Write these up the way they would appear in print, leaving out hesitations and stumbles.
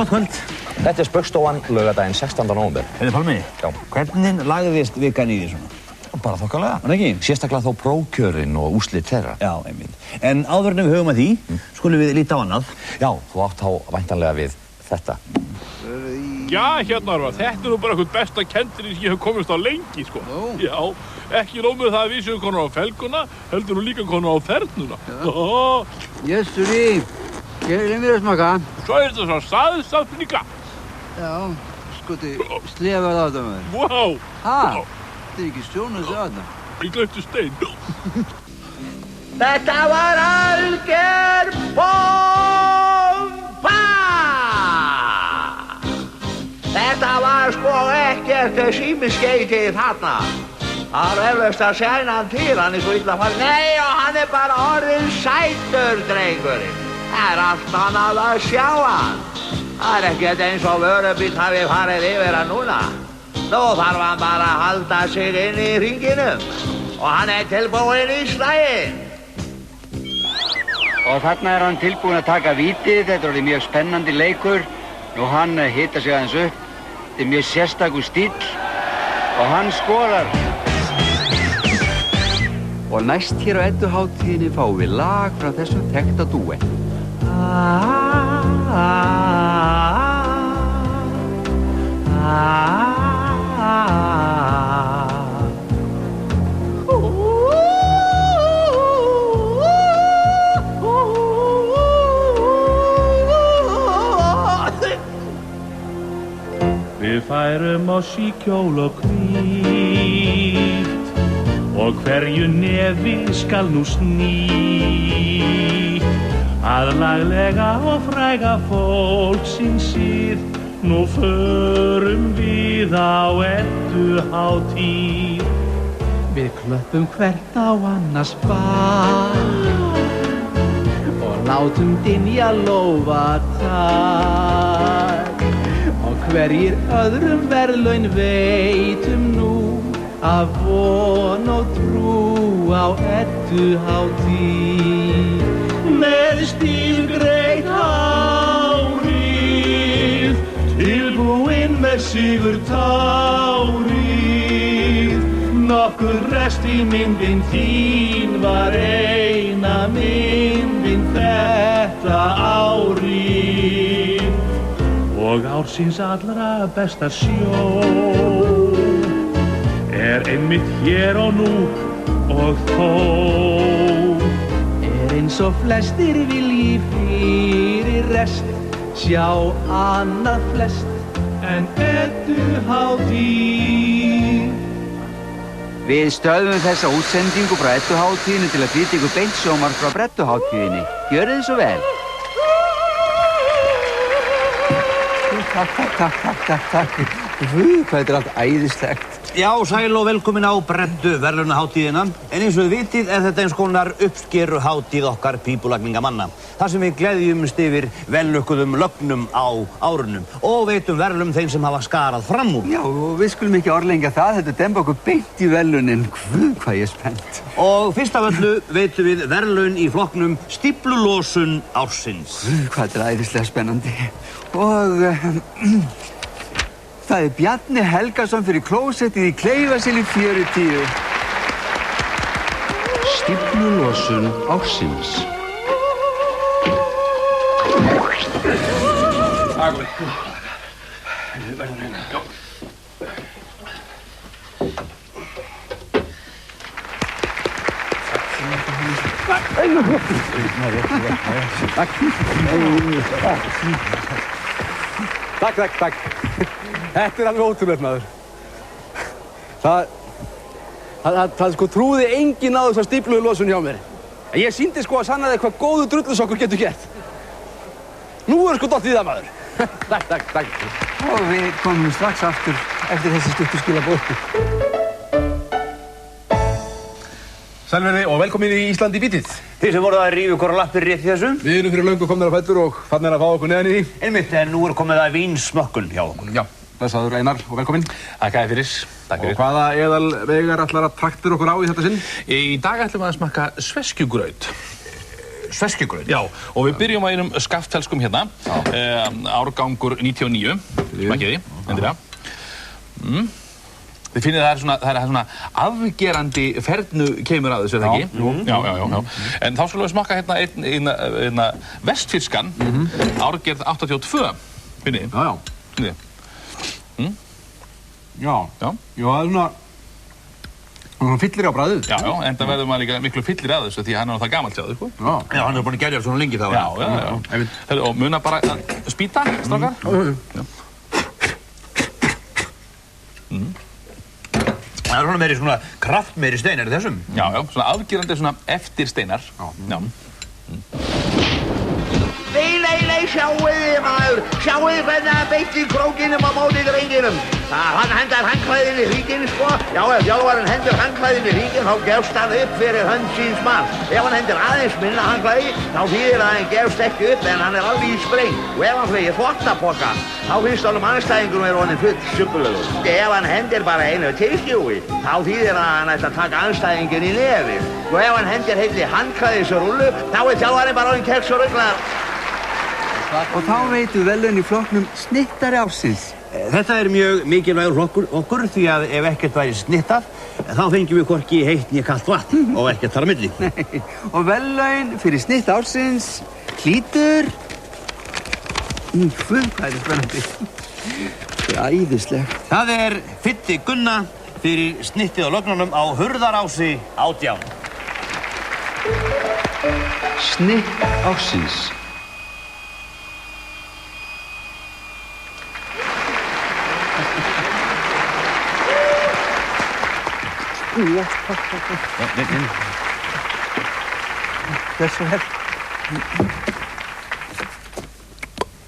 Gott kvöld. Þetta Spaugstofan laugardaginn 16. nóvember. Heiði Pálmi, Já. hvernig lagðist vikan í því svona? Bara þokkalega. Var ekki? Sérstaklega þá prófkjörin og úrslit þeirra. Já, einmitt. En áður en við hugum að því, skulum við líta á annað. Já, þú átt þá væntanlega við þetta. Já, hérna Arvar, þetta nú bara eitthvað besta kendurinn sem ég hef komist á lengi, sko. Já, ekki nóg með það að við séum konar á felguna, heldur nú líka konar á þernuna. Jössuri, gerði mér að smaka. Svo er þetta svo saðsafn líka. Já, skoti, slefað á þetta maður. Vá! Ha? Þetta er ekki sjónuð á þetta. Ég glöfti stein. Þetta var alger bomba! Þetta var sko ekkert símiskeitið þarna. Það var eflaust að sæna hann til, hann er svo illa að fara. Nei, og hann er bara orðinn sætur, drengurinn. Það er allt annað að sjá hann. Það er ekkert eins og vörubíll hafi farið yfir hann núna. Nú þarf hann bara að halda sig inn í hringinum og hann er tilbúinn í slaginn. Og þarna er hann tilbúinn að taka vítið, þetta er orðið mjög spennandi leikur. Nú hann hitar sig aðeins upp, þetta er mjög sérstakur stíll og hann skorar. Og næst hér á Edduhátíðinni fáum við lag frá þessum þekkta dúett. Við færum oss í kjól og hvít og hverju nefi skal nú snýtt að laglega og fræga fólksins síð. Nú förum við á Edduhátíð. Við klöppum hvert á annars bak og látum dynja lófatak og hverjir öðrum verðlaun veitum nú af von og trú á Edduhátíð. Með stílgreitt hárið, tilbúinn með sigurtárið. Nokkur rest í myndin þín var eina myndin þetta árið. Og ársins allra besta sjón er einmitt hér og nú og þó er eins og flestir vilji fyrir rest sjá annað flest en Edduhátíð. Við stöðum þessa útsendingu frá Edduhátíðinni til að flytja ykkur beint sjónvarp frá Bredduhátíðinni. Gjörið þið svo vel. Takk. Hvað þetta er allt æðislegt. Já, sæl og velkomin á Breddu verðlaunahátíðina. En eins og við vitið er þetta eins konar uppskeruhátíð okkar pípulagningamanna. Þar sem við gleðjumst yfir vellukkuðum lögnum á árunum og veitum verðlaun þeim sem hafa skarað fram úr. Já, og við skulum ekki orðlengja það. Þetta demba okkur beint í verðlaunin. Hvað ég er spennt. Og fyrst af öllu veitum við verðlaun í flokknum stíflulosun ársins. Hvað þetta er æðislega spennandi. Og það er Bjarni Helgason fyrir klósettið í Kleifarseli 40. Stíflulosun ársins. Takk. Þetta er alveg ótrúlegt, maður. Það sko trúði enginn á þessa stíflulosun hjá mér. Ég sýndi sko að sanna þér hvað góðu drullusokkur getur gert. Nú er sko dottið í það, maður. Takk. Og við komum strax aftur eftir þessi stuttu skilaboð. Sælverði og velkomin í Ísland í bítið. Þið sem voruð að rífa ykkur á lappir rétt í þessu. Við erum fyrir löngu komnir á fætur og farnir að fá okkur neðan í því. Einmitt, en nú er komið að vínsmökkun hjá okkur. Já, blessaður Einar og velkomin. Takk fyrir. Og hvaða eðalvegar ætlar að traktir okkur á í þetta sinn? Í dag ætlum við að smakka sveskjugraut. sveskjugraut. Já, og við byrjum á einum skafttelskum hérna. Árgangur 99. Smakkið því, endilega. Þið finnið það er svona afgerandi fernu kemur að þessu, eða ekki? Já. En þá skulum við smakka hérna einn vestfirskan, árgerð 82. Finnið þið? Já. Já, það er svona fyllir á bragðið. Já, en það verður maður líka miklu fyllir að þessu því hann það gamalt hjá þau, sko. Já, hann búin að gerja svona lengi þá. Já. Og muna bara að spýta, strákar. Það er svona kraftmeiri steinar í þessum. Já, svona afgerandi svona eftirsteinar. Já. Nei, sjáuð þið maður, sjáuð þið hvernig hann beitti krókinum á móti drenginum. Hann hendar handklæðin í hringinn, sko. Já, ef þjálfarinn hendur handklæðin í hringinn, þá gefst hann upp fyrir hönd síns manns. Ef hann hendur aðeins minna handklæði, þá þýðir að hann gefst ekki upp en hann alveg í spreng. Og ef hann flegir þvottapoka, þá finnst honum anstæðingunum orðinn full suppulegur. Ef hann hendir bara einu tilskjúi, þá þýðir að hann ætti að taka anstæðingin í nefið. Og ef hann hendir heilli handklæðisrúllu, þá þjálfarinn bara orðinn keks og ruglaður. Og þá veitum við verðlaun í flokknum snittari ársins. Þetta er mjög mikilvægur flokkur okkur því að ef ekkert væri snittað, þá fengjum við hvorki heitt né kalt vatn og ekkert þar á milli. Nei, og verðlaun fyrir snitt ársins hlýtur... Hvað er spennandi? Það er æðislegt. Það er Fitti Gunna fyrir snittið á lögnunum á Hurðarási 18. Snitt ársins. Þessu vel.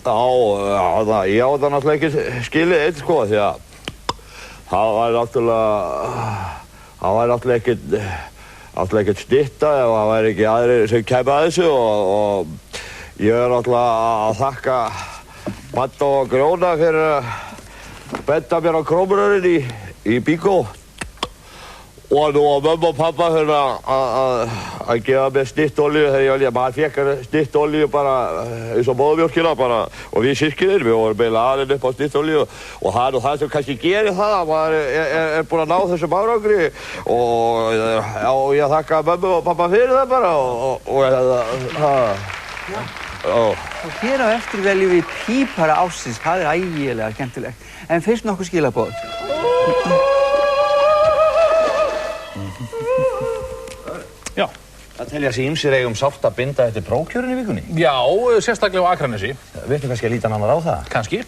Já, ég á það náttúrulega ekki skilið eitt, sko, því að það var náttúrulega ekkert stytta ef það væri ekki aðrir sem kæmi að þessu og ég er náttúrulega að þakka Badda og Grjóna fyrir að benda mér á krómurörinn í bíkó. Og nú var mömmu og pappa fyrir að gefa mér stitolíu þegar maður fekk stitolíu bara eins og móðurmjólkina bara og við systkinir, við vorum eiginlega alin upp á stitolíu og það er nú það sem kannski gerir það að maður er búinn að ná þessum árangri og ég þakka mömmu og pappa fyrir það bara Og hér á eftir veljum við pípara ársins, það er ægilega skemmtilegt. En fyrst nokkuð skilaboð. Já. Það telja sig ýmsir eigum sátt að binda eftir prófkjörinu í vikunni. Já, sérstaklega á Akranesi. Veitum kannski að líta nánar á það? Kannski.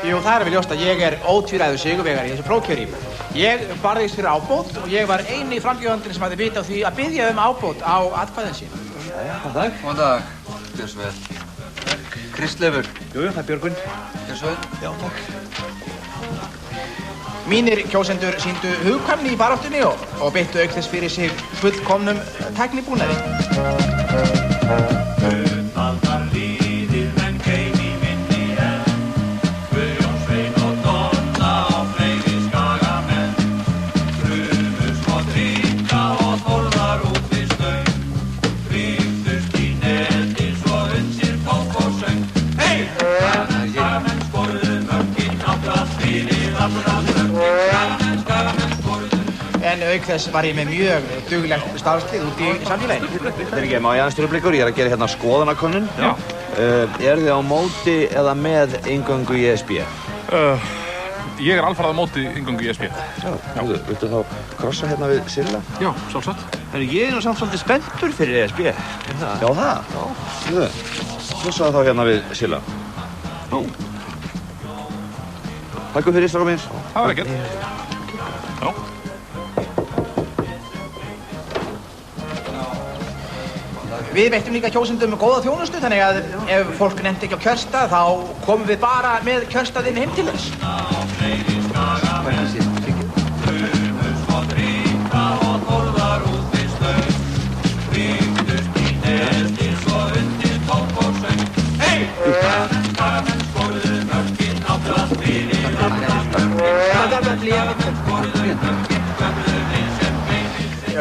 Jú, það er vel ljóst að ég er ótvíræður sigurvegari í þessu prófkjöri. Ég barðist fyrir ábót og ég var eini frambjóðandinn sem hafði vit á því að biðja ábót á atkvæðin sín. Góðan dag. Góðan dag. Gjör svo vel. Kristleifur. Jú, það er Björgvin. Gjör svo vel. Já, takk. Mínir kjósendur sýndu hugkvæmni í baráttunni og beittu auk þess fyrir sig fullkomnum tæknibúnaði. En auk þess var ég með mjög duglegt starfslið út í samfélaginu. Þetta er ekki, má ég aðeins trufleikur? Ég er að gera hérna skoðanakönnun. Já. Er þið á móti eða með inngöngu í ESB? Ég er alfarið á móti inngöngu í ESB. Já. Viltu þá krossa hérna við Silla? Já, sjálfsagt. Ég er nú samt svolítið spenntur fyrir ESB. Já, það? Já. Krossaðu þá hérna við Silla. Já. Takk fyrir strákar mínir. Það var ekkert. Já. Við veittum líka kjósendum góða þjónustu, þannig að ef fólk nefndi ekki á kjörstað, þá komum við bara með kjörstaðinn heim til þess.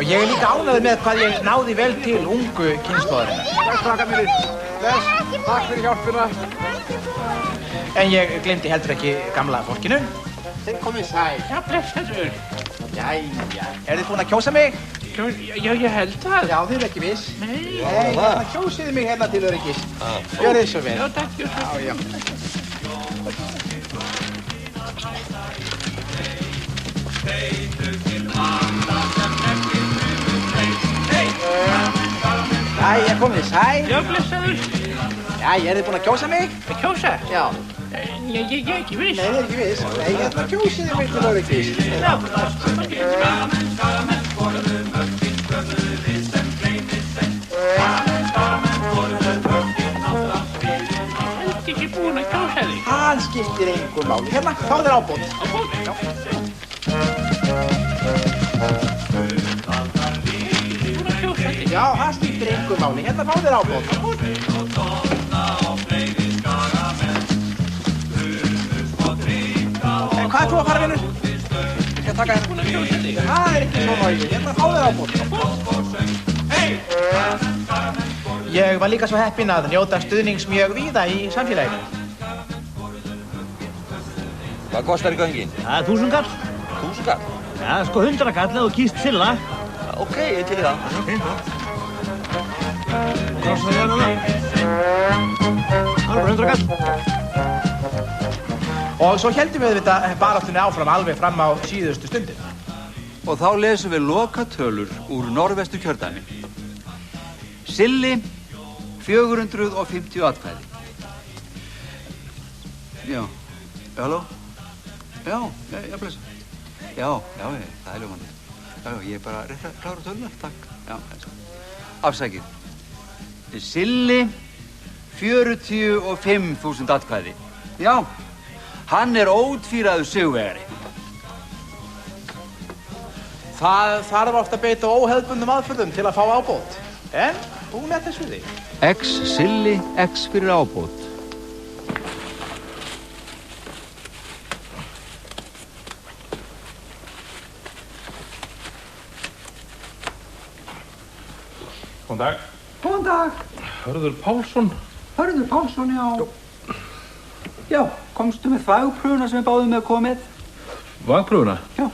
ég líka ánægður með hvað ég náði vel til ungu kynslóðarinnar. Bless, krakkar mínir. Bless, takk fyrir hjálpina. En ég glemdi heldur ekki gamla fólkinu. Þeir komið sæl. Já, blessaður. Jæja. Þið búin að kjósa mig? Já, ég held það. Já, þið ekki viss. Nei. Nei, kjósiði mig hérna til öryggis. Gjörið svo vel. Já, takk, gjörið svo vel. Já. Jæja, komið sæl. Já, blessaður. Jæja, þið búin að kjósa mig? Að kjósa? Já. Ég ekki viss. Nei, þið ekki viss. Nei, hérna kjósiði mig til öryggis. Já. Ekki búinn að kjósa þig. Hann skiptir engu máli. Hérna, fá þér ábót. Ábót? Já. Búinn að kjósa þig. Já, hann skiptir engu máli. Hérna, fá þér ábót. Hvað þú að fara, vinnur? Ég skal taka hérna. Búinn að kjósa þig. Það ekki svona í því. Hérna, fá þér ábót. Ég var líka svo heppinn að njóta stuðnings mjög víða í samfélaginu. Hvað kostar í göngin? Það er 1000 kall. 1000 kall? Já, sko 100 kall ef þú kýst Silla. Ok, ég til í það. Krossa þér núna. Það er bara 100 kall. Og svo heldum við þetta baráttunni áfram alveg fram á síðustu stundin. Og þá lesum við lokatölur úr Norðvestur kjördæmi. Silli, 450 atkvæði. Já, halló? Já, blessa. Já, það er ljómandi. Já, ég er bara rétt að klára töluna, takk. Já, afsakið. Silli, 45.000 atkvæði. Já, hann er ótvíraður sigurvegari. Það þarf oft að beita óhefðbundnum aðferðum til að fá ábót. En hún er þess við því. X Silli, X fyrir ábót. Góðan dag. Góðan dag. Hörður Pálsson. Hörður Pálsson, já. Já, komstu með þvagpröfuna sem við báðum með að koma með? Vagpröfuna? Já.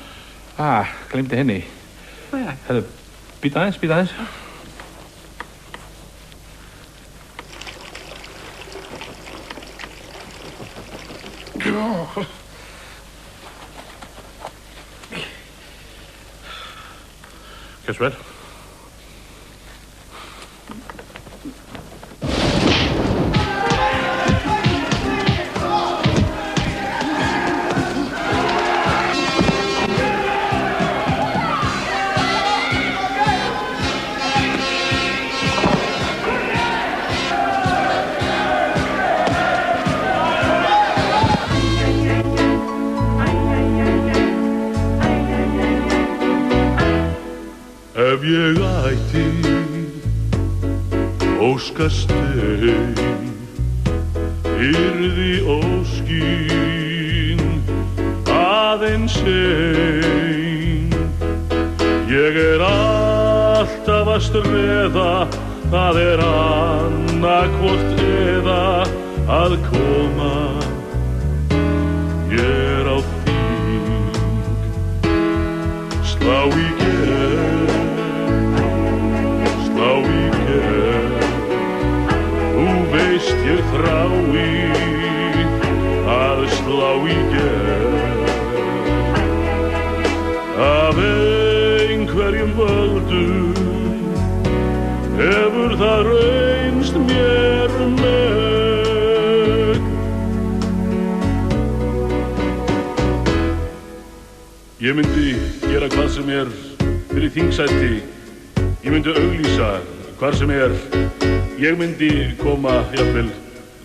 Gleymdi henni. Jæja. Herðu, býta aðeins. Gjör svo vel. Ef ég ætti óskastein, yrði óskin aðeins ein. Ég er alltaf að streða, það er annað eða að koma. Ég er á þing, slá í Þú veist ég þrái að slá í gegn. Af einhverjum völdum hefur það reynst mér megn. Ég myndi gera hvað sem er fyrir þingsæti. Ég myndi auglýsa hvar sem er. Ég myndi koma jafnvel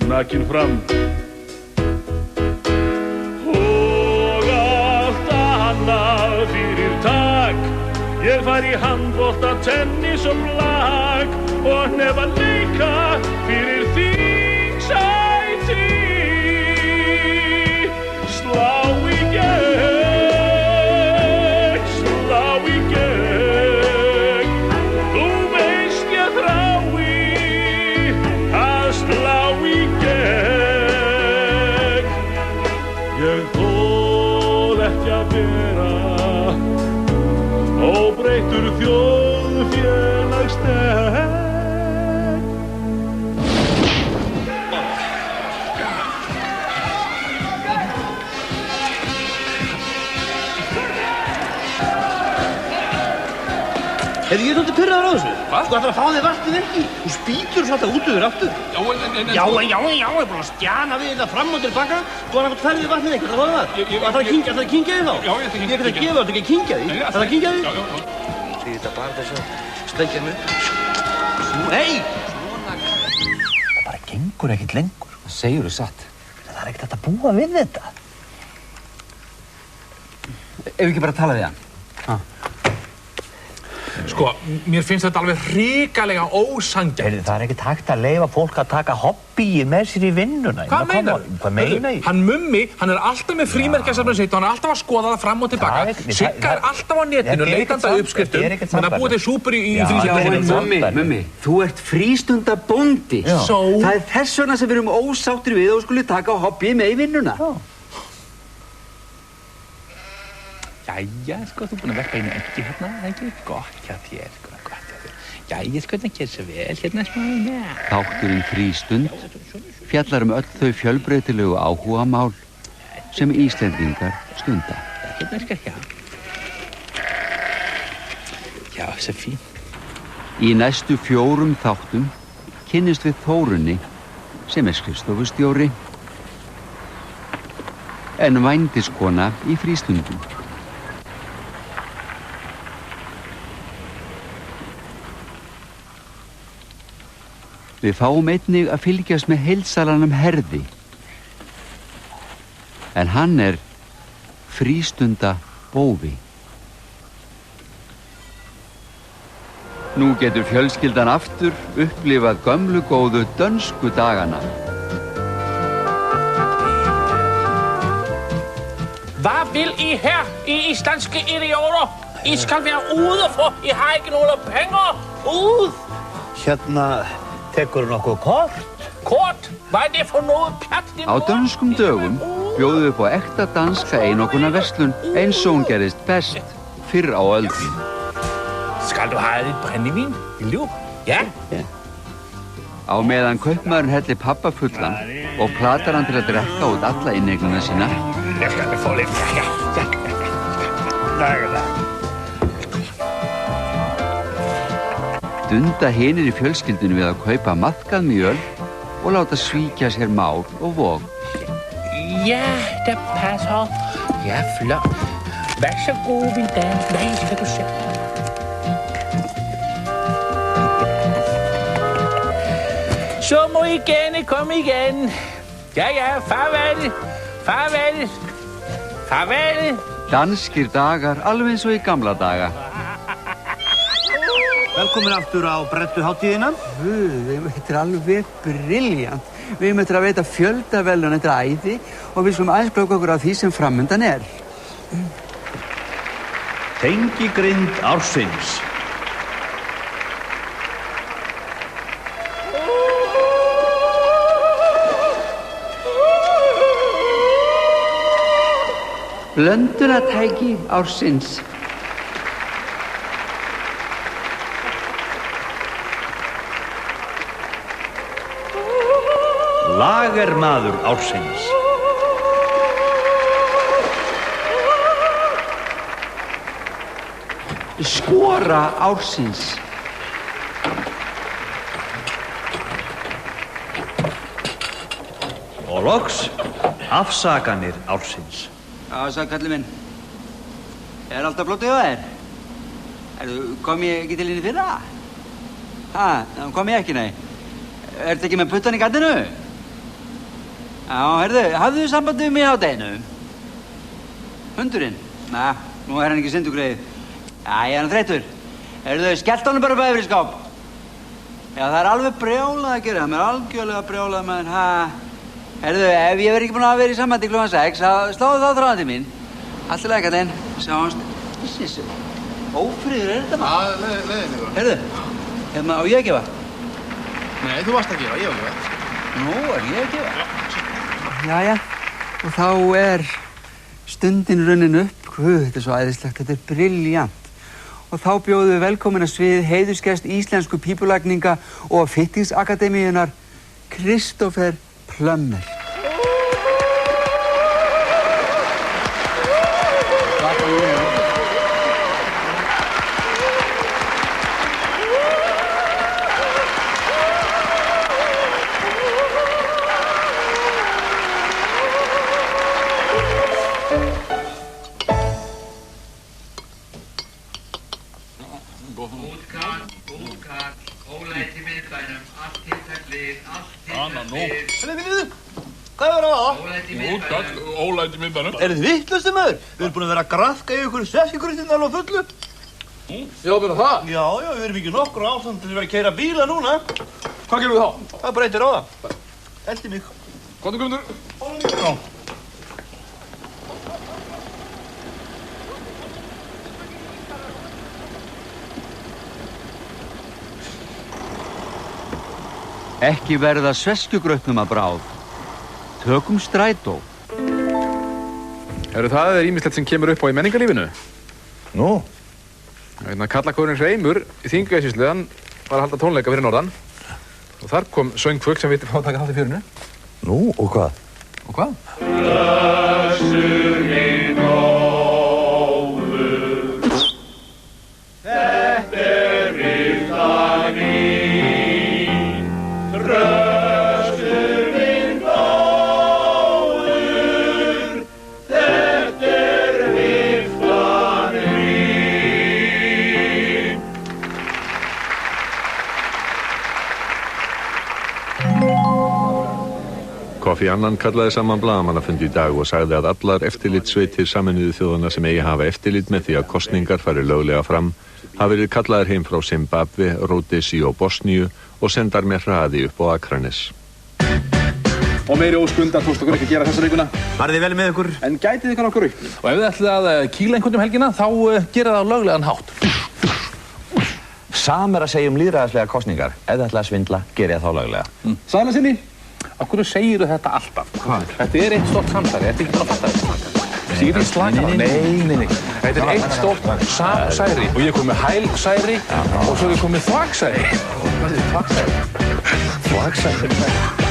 nakinn fram. Og allt annað fyrir tak. Ég fær í handbolta, tennis og blak og hnefa leika fyrir þingsæti. Slá í gegn, slá í gegn. Ég þól ekki að vera óbreyttur þjóðfélagsþegn. Ég er svolítið pirraður á þessu. Hvað? Þú ætlar að fá þig vatnið ekki. Þú spýtur svolítið út yfir aftur. Já, ég er búin að stjana við þetta fram og tilbaka. Þú ætlar að færði vatnið ekki, það var það. Þú ætlar að kynkja þig þá? Já, ég ætla að kynkja þig. Ég ætla að gefa þetta ekki að kynkja þig. Það að kynkja þig? Já. Því þetta bara þessu stengja mig. Nei! Það bara gengur ekkert lengur. Það segir þú satt. Það er ekkert hægt að búa við þetta. Ef við ekki bara tala við hann. Sko, mér finnst þetta alveg hrikalega ósanngjarnt. Það er ekkert hægt að leyfa fólk að taka hobbyið með sér í vinnuna. Hvað meinar? Hvað meina ég? Hann Mummi, hann er alltaf með frímerkjasafnið sitt og hann er alltaf að skoða það fram og tilbaka. Sigga er alltaf á netinu, leitandi að uppskriftum. Hann er búið til súpur í frístundabóndi. Mummi, þú ert frístundabóndi. Það er þess vegna sem við erum ósáttir við og skulum taka hobbyið með í vinnuna. Jæja, sko, þú er búinn að verka einu eggi hérna, það er ekki gott hjá þér, sko, gott hjá þér. Jæja, sko, það gerir svo vel, hérna smá, Þátturinn Frístund fjallar öll þau fjölbreytilegu áhugamál sem Íslendingar stunda. Hérna skal hjá. Já, svo fín. Í næstu 4 þáttum kynnist við Þórunni sem er skrifstofustjóri en vændiskona í frístundum. Við fáum einnig að fylgjast með heildsalanum Herði. En hann er frístundabófi. Nú getur fjölskyldan aftur upplifað gömlu góðu dönsku dagana. Hvad vil I her, I islandske idioter? I skal være ude, for I har ikke nogen penger. Ude! Hérna, tekur nokkuð kort? Kort? Hvað er det for noget pjat? Á dönskum dögum bjóðum við upp á ekta danska einokunarverslun eins og hún gerist best fyrr á öldum. Skal du have lidt brændevin? Vil du? Ja? Á meðan kaupmaðurinn hellir pabba fullan og platar hann til að drekka út alla innegluna sína. Jeg skal få lidt. Ja. Dunda hinir í fjölskyldunni við að kaupa maðkað mjöl og láta svíkja sér mál og vog. Ja, det passer. Ja, flot. Vær så god, min dame. Nej, skal du se. Så må I gerne komme igen. Ja, farvel. Farvel. Farvel. Danskir dagar alveg eins og í gamla daga. Velkomin aftur á bredduhátíðina. Þetta er alveg brilljant. Við erum eftir að veita fjöldaverðlaun, þetta er æði og við skulum aðeins blóka okkur af því sem framundan er. Tengigrind ársins. Blöndunartæki ársins. Lagermaður ársins. Skora ársins. Og loks afsakanir ársins. Já, sagði kallið minn. Er alltaf blótið á þér? Kom ég ekki til henni fyrra? Kom ég ekki, nei. Ertu ekki með puttan í gatinu? Já, hafðu þið samband við mig á deginu? Hundurinn? Nú er hann ekki syndugreið. Já, ég er hann þreyttur. Skellt honum bara upp yfir í skáp. Já, það er alveg brjálað að gera. Það er algjörlega brjálað með hann. Ef ég verð ekki búinn að vera í sambandi klukkan 6, sláðu þá þráðan til mín. Allt í lagi, kallinn. Sjáumst. Þessi. Ófríður, þetta maður? Leiðinni, sko. Á ég að gefa? Nei, þú varst að gefa, ég var að gefa. Nú, er ég að gefa? Jæja. Og þá stundin runnin upp. Guð, þetta svo æðislegt, þetta brilljant. Og þá bjóðum við velkomin að svið heiðursgest íslensku pípulagninga og fittingsakademíunar Kristoffer Plummer. Ólæti myndbænum. Þið vitlausir maður? Við erum búin að vera að grafka í ykkur sveskjugrýttin alveg fullu. Já, meina það? Já, við erum ekki nokkur ástand til að vera að keyra bíla núna. Hvað gerum við þá? Það breytir á það. Eldi mig. Komdu, Guðmundur. Já. Ekki verða sveskjugrautnum að bráð. Tökum strætó. Það ýmislegt sem kemur upp á í menningarlífinu. Nú? Karlakórinn Hreimur í Þingeyjarsýslu, hann var að halda tónleika fyrir norðan. Og þar kom söngfugl sem vildi fá að taka þátt í fjörinu. Nú, og hvað? Og hvað? Blessuð minn góður, þetta viftan mín, Þröstur minn góður, þetta viftan mín. Kofi Annan kallaði saman blaðamannafundi í dag og sagði að allar eftirlitssveitir Sameinuðu þjóðanna sem eigi hafa eftirlit með því að kosningar fari löglega fram hafi verið kallaðir heim frá Zimbabwe, Rhodesi og Bosníu og sendar með hraði upp á Akranes. Og meiri óskundar tókst okkur ekki að gera þessa vikuna. Farið þið vel með ykkur. En gætið þið okkur upp. Og ef þið ætlið að kýla einhvern helgina, þá gera það á löglegan hátt. Sam að segja lýðræðislega kosningar. Ef þið ætlið að svindla, geri það þá löglega. Sæla sinni. Af hverju segirðu þetta alltaf? Hvað? Þetta eitt stórt samsæri, þetta ekki bara að fatta þetta. Sigurður slaka það? Nei. Þetta eitt stórt samsæri og ég kom með hælsæri og svo ég kom með þvagsæri. Hvað er þvagsæri? Þvagsæri?